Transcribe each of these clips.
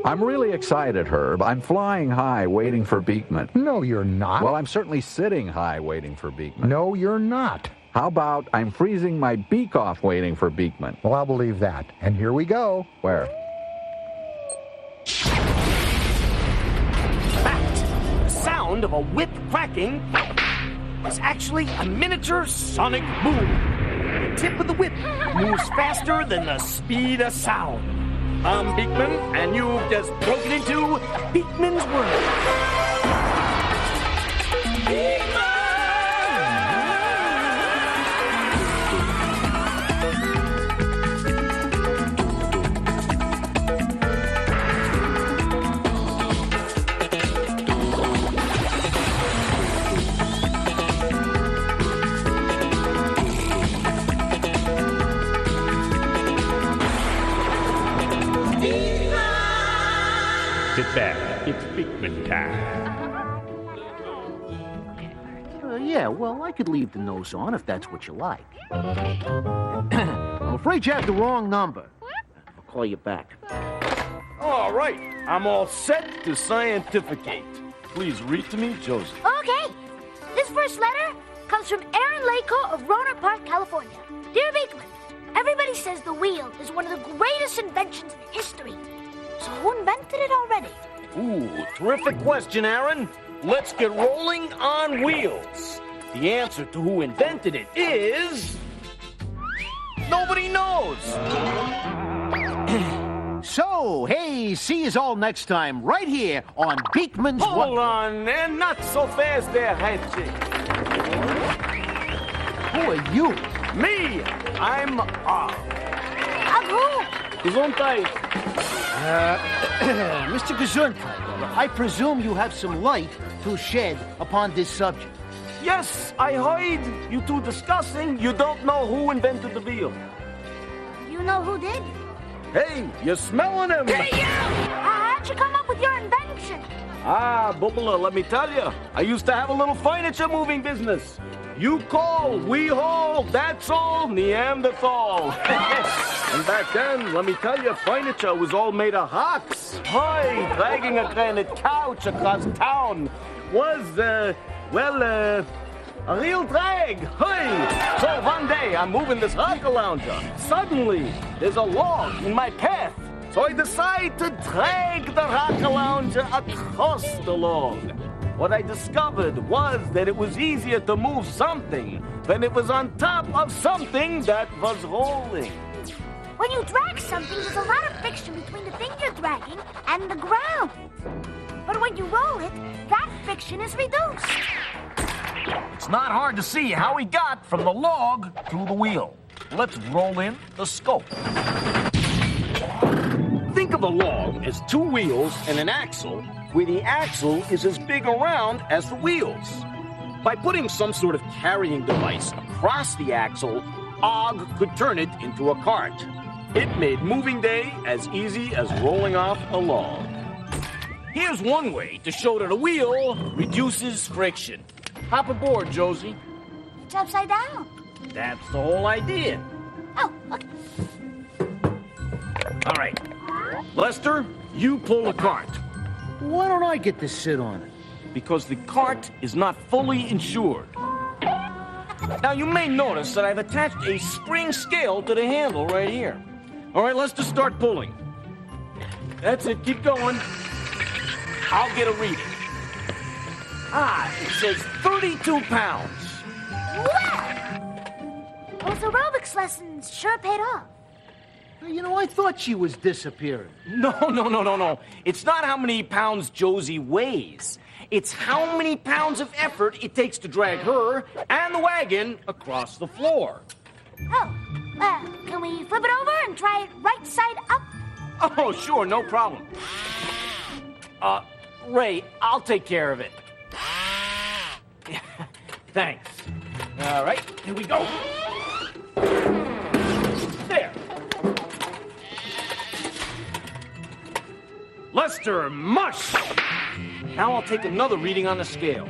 I'm really excited, Herb. I'm flying high waiting for Beakman. No, you're not. Well, I'm certainly sitting high waiting for Beakman. No, you're not. How about I'm freezing my beak off waiting for Beakman? Well, I'll believe that. And here we go. Where? Fact. The sound of a whip cracking is actually a miniature sonic boom. The tip of the whip moves faster than the speed of sound. I'm Beakman, and you've just broken into Beakman's World. Beakman! Sit back. It's Beakman time. Yeah, well, I could leave the nose on if that's what you like. I'm afraid you have the wrong number. I'll call you back. All right, I'm all set to scientificate. Please read to me, Josie. Okay. This first letter comes from Aaron Lako of Rohnert Park, California. Dear Beakman, everybody says the wheel is one of the greatest inventions in history. So who invented it already? Ooh, terrific question, Aaron. Let's get rolling on wheels. The answer to who invented it is... nobody knows. So, hey, see you all next time, right here on Beakman's World. Hold on, and not so fast there, Hatchie. Who are you? Me, I'm Who? Gesundheit. Mr. Gesundheit, I presume you have some light to shed upon this subject. Yes, I heard you two discussing you don't know who invented the wheel. You know who did? Hey, you're smelling him. Hey, you! How'd you come up with your invention? Ah, Bubba, let me tell you, I used to have a little furniture moving business. You call, we haul, that's all Neanderthal. And back then, let me tell you, furniture was all made of hocks. Hi, dragging a granite couch across town was, a real drag. Hey! So one day, I'm moving this rocker lounger. Suddenly, there's a log in my path. So I decide to drag the rocker lounger across the log. What I discovered was that it was easier to move something when it was on top of something that was rolling. When you drag something, there's a lot of friction between the thing you're dragging and the ground. But when you roll it, that friction is reduced. It's not hard to see how we got from the log to the wheel. Let's roll in the scope. Think of a log as two wheels and an axle, where the axle is as big around as the wheels. By putting some sort of carrying device across the axle, Og could turn it into a cart. It made moving day as easy as rolling off a log. Here's one way to show that a wheel reduces friction. Hop aboard, Josie. It's upside down. That's the whole idea. Oh, okay. All right. Lester, you pull the cart. Why don't I get to sit on it? Because the cart is not fully insured. Now, you may notice that I've attached a spring scale to the handle right here. All right, let's just start pulling. That's it, keep going. I'll get a reading. Ah, it says 32 pounds. Wow! Those aerobics lessons sure paid off. You know, I thought she was disappearing. No. It's not how many pounds Josie weighs. It's how many pounds of effort it takes to drag her and the wagon across the floor. Oh, can we flip it over and try it right side up? Oh, sure, no problem. Ray, I'll take care of it. Thanks. All right, here we go. There. Lester, mush! Now I'll take another reading on the scale.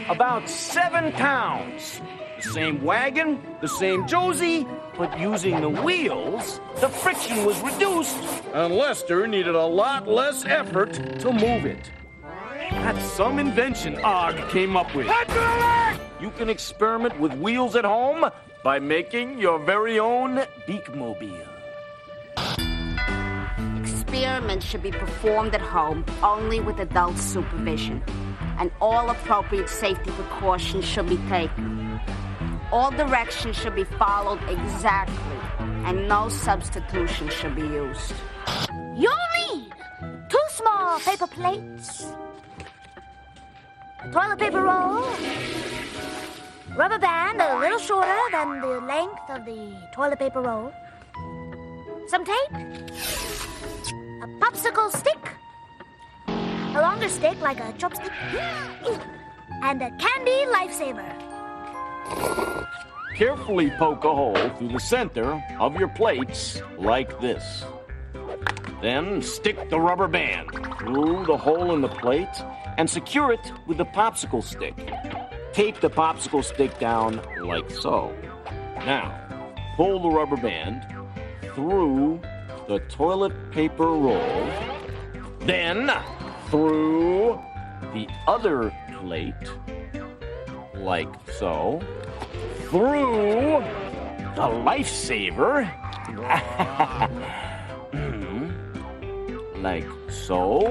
About 7 pounds. The Same wagon, the same Josie, but using the wheels, the friction was reduced, and Lester needed a lot less effort to move it. That's some invention Og came up with. You can experiment with wheels at home by making your very own Beakmobile. Experiments should be performed at home only with adult supervision, and all appropriate safety precautions should be taken. All directions should be followed exactly, and no substitution should be used. You'll need 2 small paper plates, a toilet paper roll, rubber band a little shorter than the length of the toilet paper roll, some tape, a popsicle stick, a longer stick like a chopstick, and a candy lifesaver. Carefully poke a hole through the center of your plates like this. Then stick the rubber band through the hole in the plate and secure it with the popsicle stick. Tape the popsicle stick down like so. Now, pull the rubber band through the toilet paper roll, then through the other plate, like so, through the lifesaver, like so,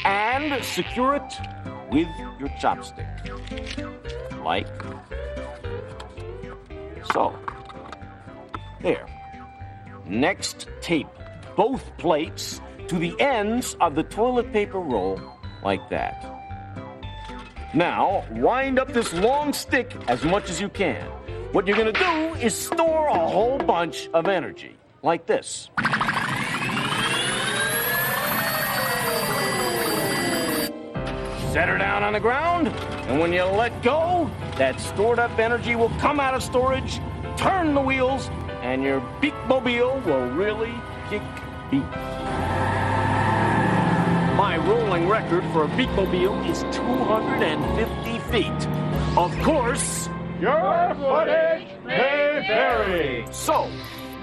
and secure it with your chopstick, like so. There. Next, tape both plates to the ends of the toilet paper roll like that. Now, wind up this long stick as much as you can. What you're going to do is store a whole bunch of energy, like this. Set her down on the ground, and when you let go, that stored up energy will come out of storage, turn the wheels, and your Beakmobile will really kick beak. My rolling record for a Beakmobile is 250 feet. Of course, Your footage may vary. so,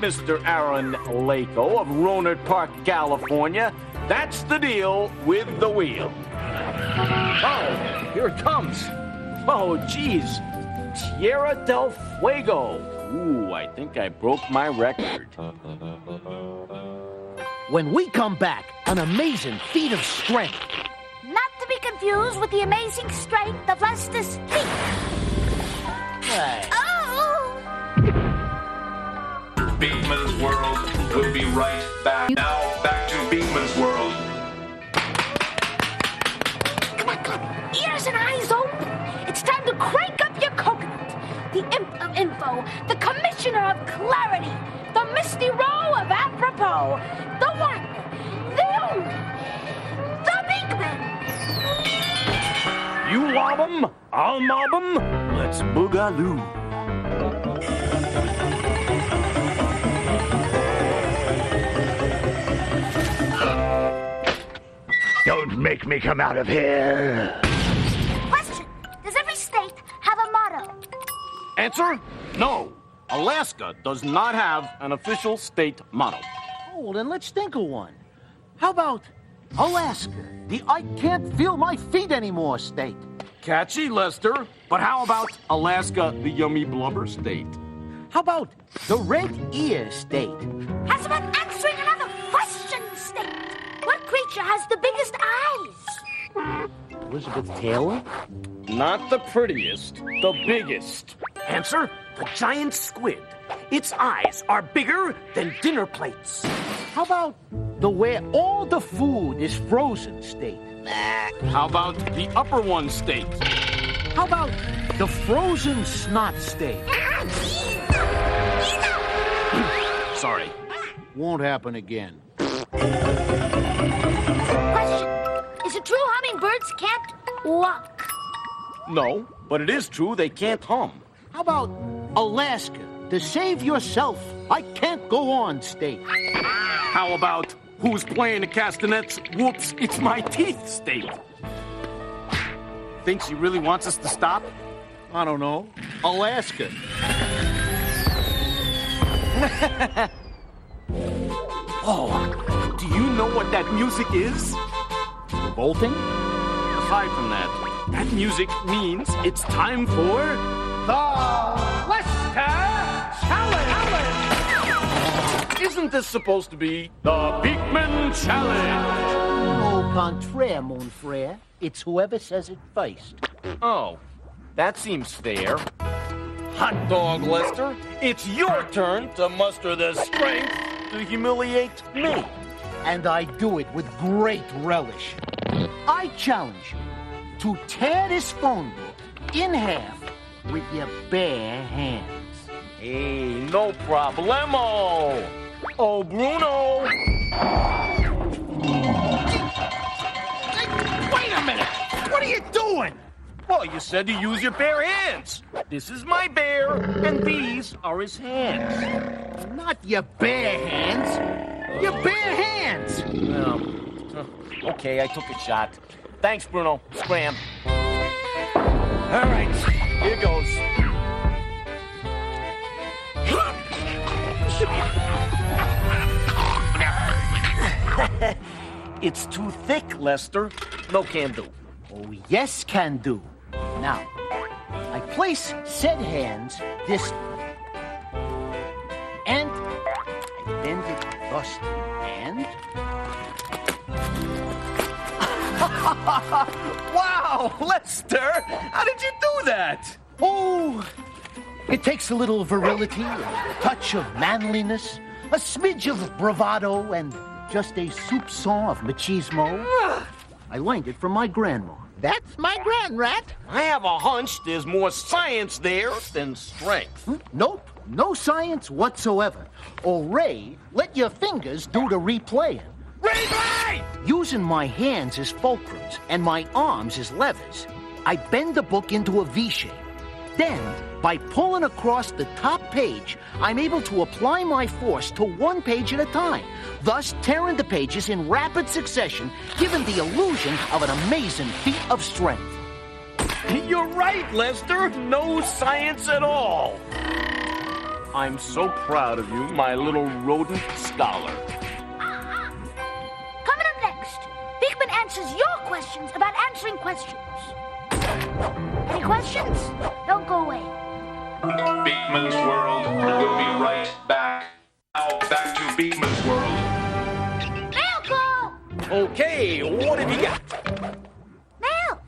Mr. Aaron Lako of Rohnert Park, California, that's the deal with the wheel. Oh, here it comes. Oh, geez. Tierra del Fuego. Ooh, I think I broke my record. When we come back, an amazing feat of strength. Not to be confused with the amazing strength of Lester's feet. Oh! Beakman's World. We'll be right back. Now, back to Beakman's World. Ears and eyes open. It's time to crank up your coconut. The imp of info, the commissioner of clarity, the misty row of apropos, the one, the only, the Beakman. You lob 'em, I'll mob 'em. Let's boogaloo. Don't make me come out of here. Question, does every state have a motto? Answer? No. Alaska does not have an official state motto. Oh, well, then let's think of one. How about Alaska, the I can't feel my feet anymore state? Catchy, Lester. But how about Alaska, the yummy blubber state? How about the red ear state? How's about answering another question, state? What creature has the biggest eyes? Elizabeth Taylor? Not the prettiest, the biggest. Answer? The giant squid. Its eyes are bigger than dinner plates. How about the where all the food is frozen state? How about the upper one state? How about the frozen snot state? Sorry. Won't happen again. Question, is it true hummingbirds can't walk? No, but it is true they can't hum. How about Alaska, to save yourself, I can't go on state? How about who's playing the castanets? Whoops, it's my teeth state. Think she really wants us to stop? I don't know. Alaska. Oh, do you know what that music is? Bolting? Aside from that, that music means it's time for Isn't this supposed to be the Beakman Challenge? Au contraire, mon frère. It's whoever says it first. Oh, that seems fair. Hot dog, Lester. It's your turn to muster the strength to humiliate me. And I do it with great relish. I challenge you to tear this phone book in half with your bare hands. Hey, no problemo. Oh, Bruno. Wait a minute! What are you doing? Well, you said to use your bare hands. This is my bear, and these are his hands. Not your bare hands. Your bare hands. Okay, I took a shot. Thanks, Bruno. Scram. All right, here goes. It's too thick, Lester. No can do. Oh, yes, can do. Now, I place said hands this way. And I bend it thusly. And... Wow, Lester! How did you do that? Oh, it takes a little virility, a touch of manliness, a smidge of bravado, and just a soupçon of machismo. I learned it from my grandma. That's my grand rat. I have a hunch there's more science there than strength. Nope, no science whatsoever. Or Ray, let your fingers do the replaying. Replay! Using my hands as fulcrums and my arms as levers, I bend the book into a V shape. Then, by pulling across the top page, I'm able to apply my force to one page at a time, thus tearing the pages in rapid succession, giving the illusion of an amazing feat of strength. You're right, Lester. No science at all. I'm so proud of you, my little rodent scholar. Coming up next, Beakman answers your questions about answering questions. Any questions? Don't go away. Beakman's World will be right back. Now back to Beakman's World. Mail call! Okay, what have you got? Mail!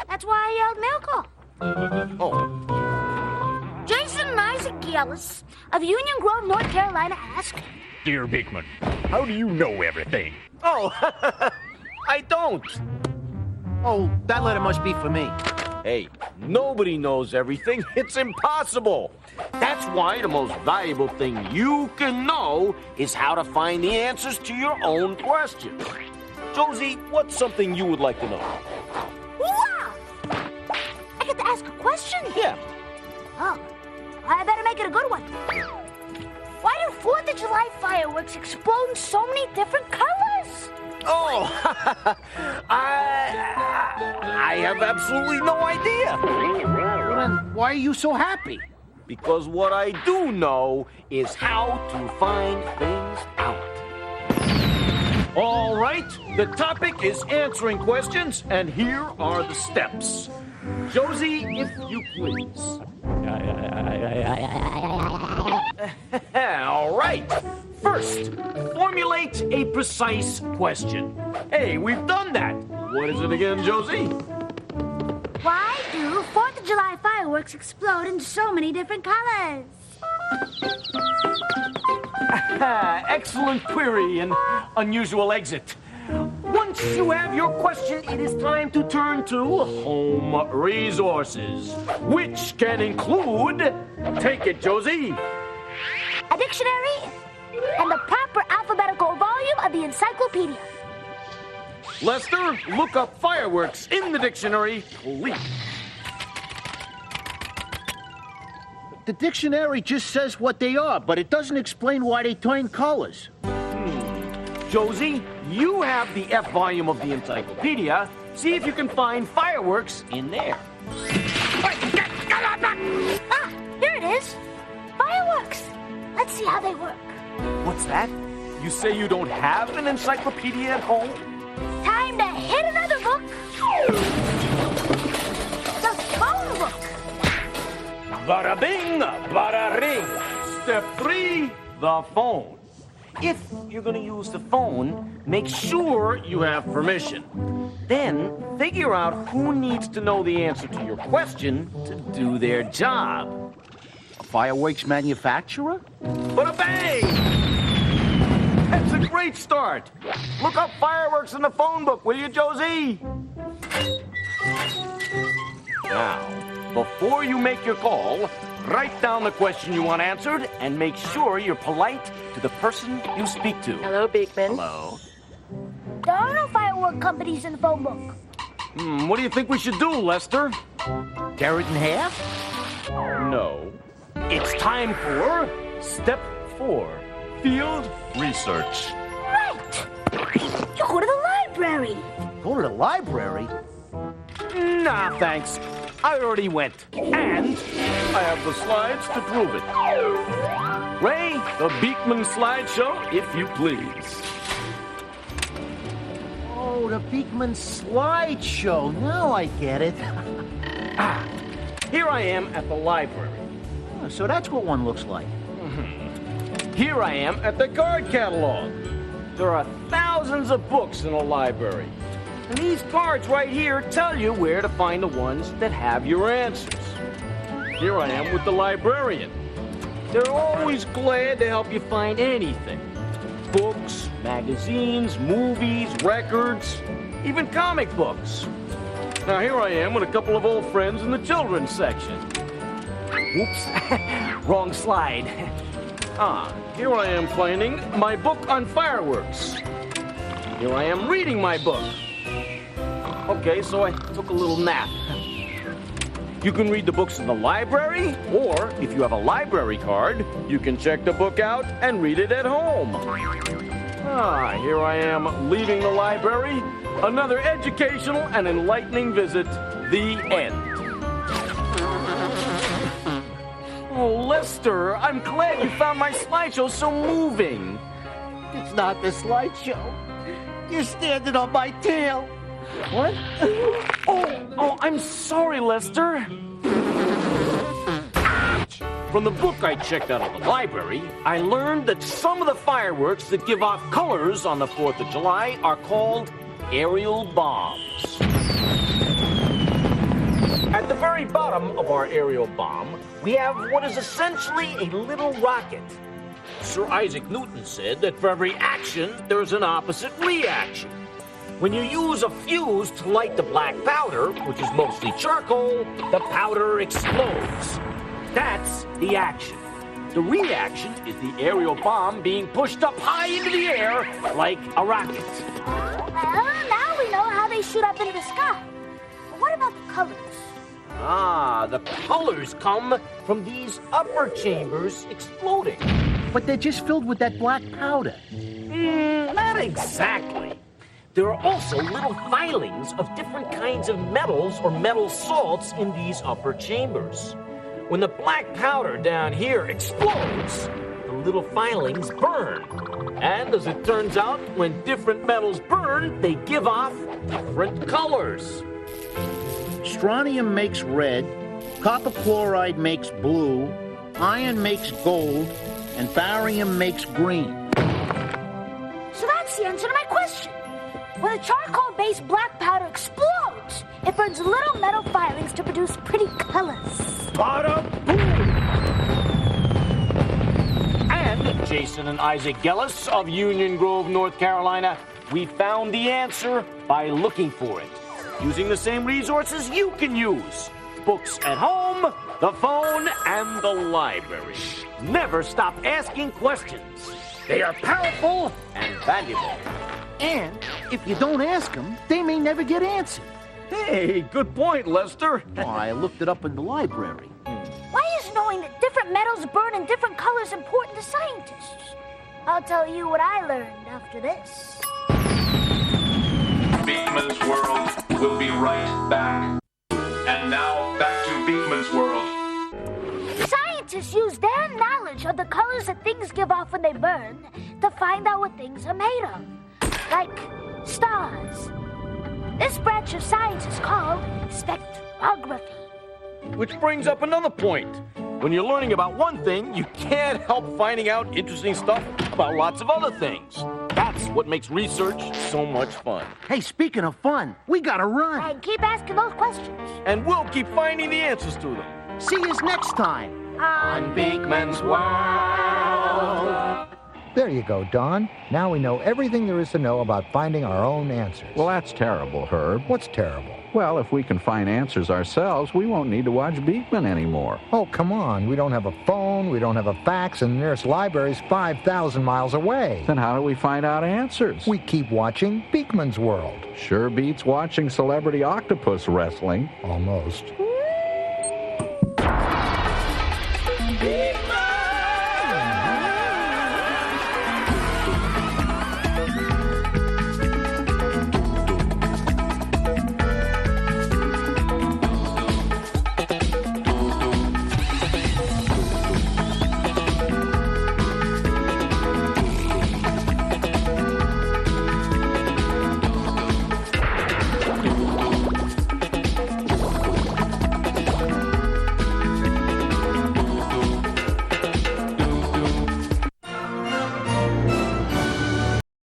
That's why I yelled mail call. Oh, Jason and Isaac Gillis of Union Grove, North Carolina ask, Dear Beakman, how do you know everything? oh, I don't. Oh, that letter must be for me. Hey, nobody knows everything. It's impossible. That's why the most valuable thing you can know is how to find the answers to your own questions. Josie, what's something you would like to know? wow! I get to ask a question? Yeah. Oh, I better make it a good one. Why do 4th of July fireworks explode in so many different colors? Oh, I have absolutely no idea. Well, then, why are you so happy? Because what I do know is how to find things out. All right, the topic is answering questions, and here are the steps. Josie, if you please. All right. First, formulate a precise question. Hey, we've done that. What is it again, Josie? Why do 4th of July fireworks explode in so many different colors? Excellent query and unusual exit. Once you have your question, it is time to turn to home resources, which can include... Take it, Josie. A dictionary and the proper alphabetical volume of the encyclopedia. Lester, look up fireworks in the dictionary, please. The dictionary just says what they are, but it doesn't explain why they turn colors. Josie, you have the F volume of the encyclopedia. See if you can find fireworks in there. is fireworks. Let's see how they work. What's that? You say you don't have an encyclopedia at home? Time to hit another book. The phone book. Bada bing, bada ring. Step 3, the phone. If you're going to use the phone, make sure you have permission. Then figure out who needs to know the answer to your question to do their job. A fireworks manufacturer? Bada bang! That's a great start. Look up fireworks in the phone book, will you, Josie? Now, before you make your call, write down the question you want answered and make sure you're polite to the person you speak to. Hello, Beakman. Hello. There are no firework companies in the phone book. What do you think we should do, Lester? Tear it in half? No. It's time for step 4, field research. Right. You go to the library. Go to the library? Nah, thanks. I already went. And I have the slides to prove it. Ray, the Beakman slideshow, if you please. Oh, the Beakman slideshow. Now I get it. Here I am at the library. Oh, so that's what one looks like. Here I am at the card catalog. There are thousands of books in a library. And these cards right here tell you where to find the ones that have your answers. Here I am with the librarian. They're always glad to help you find anything. Books, magazines, movies, records, even comic books. Now here I am with a couple of old friends in the children's section. Whoops, wrong slide. Here I am finding my book on fireworks. Here I am reading my book. Okay, so I took a little nap. You can read the books in the library, or if you have a library card, you can check the book out and read it at home. Here I am leaving the library. Another educational and enlightening visit. The end. Oh, Lester, I'm glad you found my slideshow so moving. It's not the slideshow. You're standing on my tail. What? Oh, I'm sorry, Lester. From the book I checked out of the library, I learned that some of the fireworks that give off colors on the 4th of July are called aerial bombs. At the very bottom of our aerial bomb, we have what is essentially a little rocket. Sir Isaac Newton said that for every action, there's an opposite reaction. When you use a fuse to light the black powder, which is mostly charcoal, the powder explodes. That's the action. The reaction is the aerial bomb being pushed up high into the air like a rocket. Well, now we know how they shoot up in the sky. But what about the colors? The colors come from these upper chambers exploding. But they're just filled with that black powder. Not exactly. There are also little filings of different kinds of metals or metal salts in these upper chambers. When the black powder down here explodes, the little filings burn. And as it turns out, when different metals burn, they give off different colors. Strontium makes red, copper chloride makes blue, iron makes gold, and barium makes green. So that's the answer to my question. When the charcoal-based black powder explodes, it burns little metal filings to produce pretty colors. Bada boom! And Jason and Isaac Gellis of Union Grove, North Carolina, we found the answer by looking for it, using the same resources you can use. Books at home, the phone, and the library. Never stop asking questions. They are powerful and valuable. And if you don't ask them, they may never get answered. Hey, good point, Lester. I looked it up in the library. Why is knowing that different metals burn in different colors important to scientists? I'll tell you what I learned after this. Beakman's World will be right back. And now, back to Beakman's World. Scientists Scientists use their knowledge of the colors that things give off when they burn to find out what things are made of, like stars. This branch of science is called spectrography. Which brings up another point. When you're learning about one thing, you can't help finding out interesting stuff about lots of other things. That's what makes research so much fun. Hey, speaking of fun, we gotta run. And keep asking those questions. And we'll keep finding the answers to them. See yous next time. On Beakman's World. There you go, Don. Now we know everything there is to know about finding our own answers. Well, that's terrible, Herb. What's terrible? Well, if we can find answers ourselves, we won't need to watch Beakman anymore. Oh, come on. We don't have a phone, we don't have a fax, and the nearest library's 5,000 miles away. Then how do we find out answers? We keep watching Beakman's World. Sure beats watching celebrity octopus wrestling. Almost. Beakman!